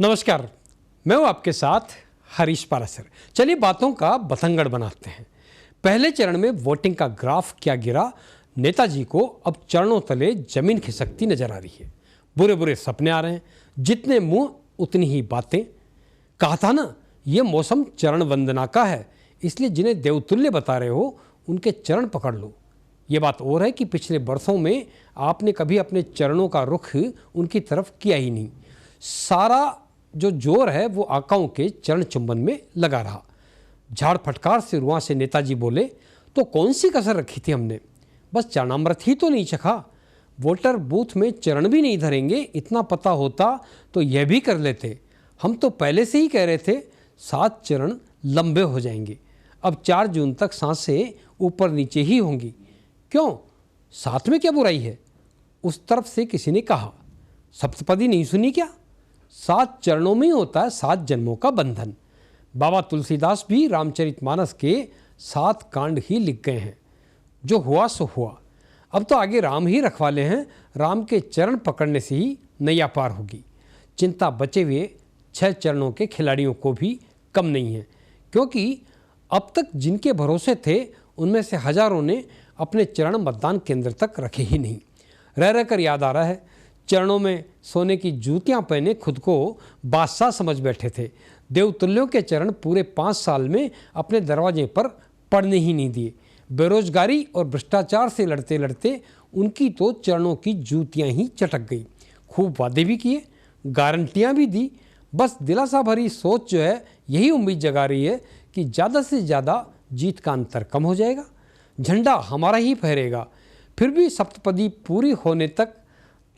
नमस्कार, मैं हूं आपके साथ हरीश पारासर। चलिए बातों का बतंगड़ बनाते हैं। पहले चरण में वोटिंग का ग्राफ क्या गिरा, नेताजी को अब चरणों तले जमीन खिसकती नजर आ रही है। बुरे बुरे सपने आ रहे हैं, जितने मुंह उतनी ही बातें। कहा था ना, ये मौसम चरण वंदना का है, इसलिए जिन्हें देवतुल्य बता रहे हो उनके चरण पकड़ लो। ये बात और है कि पिछले बरसों में आपने कभी अपने चरणों का रुख उनकी तरफ किया ही नहीं। सारा जो जोर है वो आकाओं के चरण चुंबन में लगा रहा। झाड़ फटकार से रुआ से नेताजी बोले, तो कौन सी कसर रखी थी हमने, बस चरणामृत ही तो नहीं चखा। वोटर बूथ में चरण भी नहीं धरेंगे, इतना पता होता तो यह भी कर लेते। हम तो पहले से ही कह रहे थे 7 चरण लंबे हो जाएंगे। अब 4 जून तक सांसें ऊपर नीचे ही होंगी। क्यों, 7 में क्या बुराई है? उस तरफ से किसी ने कहा, सप्तपदी नहीं सुनी क्या? 7 चरणों में ही होता है 7 जन्मों का बंधन। बाबा तुलसीदास भी रामचरितमानस के 7 कांड ही लिख गए हैं। जो हुआ सो हुआ, अब तो आगे राम ही रखवाले हैं। राम के चरण पकड़ने से ही नैया पार होगी। चिंता बचे हुए 6 चरणों के खिलाड़ियों को भी कम नहीं है, क्योंकि अब तक जिनके भरोसे थे उनमें से हजारों ने अपने चरण मतदान केंद्र तक रखे ही नहीं। रह रहकर याद आ रहा है, चरणों में सोने की जूतियां पहने खुद को बादशाह समझ बैठे थे। देवतुल्यों के चरण पूरे 5 साल में अपने दरवाजे पर पड़ने ही नहीं दिए। बेरोजगारी और भ्रष्टाचार से लड़ते लड़ते उनकी तो चरणों की जूतियां ही चटक गई। खूब वादे भी किए, गारंटियां भी दी। बस दिलासा भरी सोच जो है यही उम्मीद जगा रही है कि ज़्यादा से ज़्यादा जीत का अंतर कम हो जाएगा, झंडा हमारा ही फहरेगा। फिर भी सप्तपदी पूरी होने तक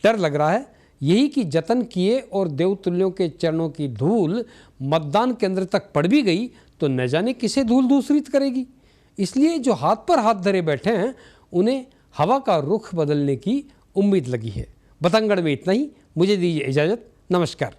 डर लग रहा है, यही कि जतन किए और देवतुल्यों के चरणों की धूल मतदान केंद्र तक पड़ भी गई तो न जाने किसे धूल दूसरित करेगी। इसलिए जो हाथ पर हाथ धरे बैठे हैं उन्हें हवा का रुख बदलने की उम्मीद लगी है। बतंगड़ में इतना ही, मुझे दीजिए इजाज़त। नमस्कार।